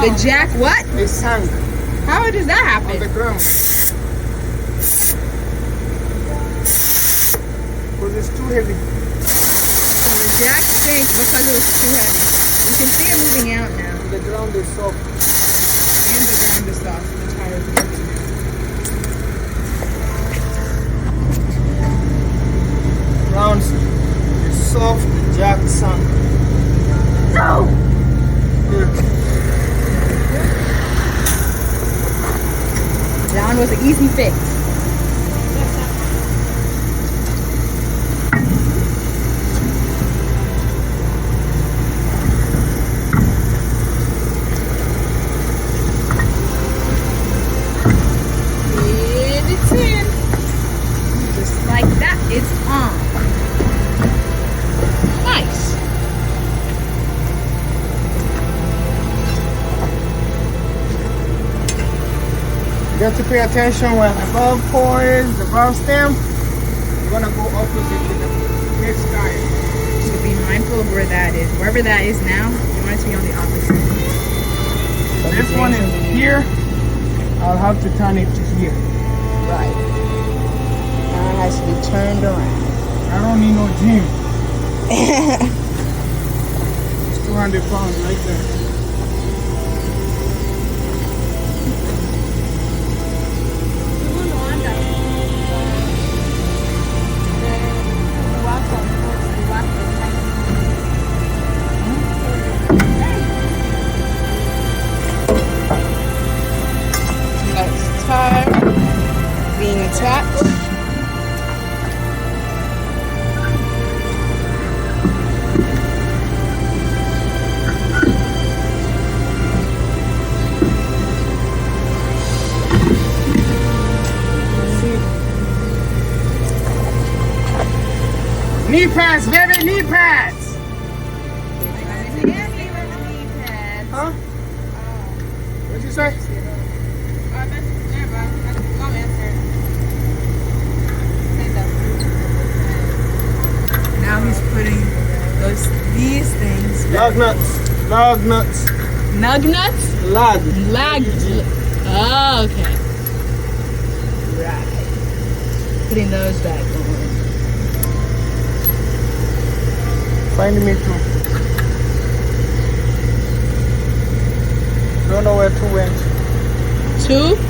The jack what? It sank How does that on the happen? ground. Because it's too heavy. The jack sank because it was too heavy. You can see it moving out now. The ground is soft. And the ground is soft. The tires are moving out. Ground is soft, the jack sank. No! Here. That one was an easy fix. And it's in. Just like that, it's on. Nice. You have to pay attention when the valve pours, the valve stem. You're gonna go opposite with the next tire. So be mindful of where that is. Wherever that is now, you want it to be on the opposite. So This one is here. I'll have to turn it to here. right. Now it has to be turned around. I don't need no gym. It's 200 pounds right there. Next tire being attached. Knee pads, baby, knee pads. Huh? What'd you say? Now he's putting these things. Lug nuts. Lug nuts. Nug nuts? Lug. Lag. Oh, okay. Right. Putting those back on. Find me too. Don't know where to went. 2?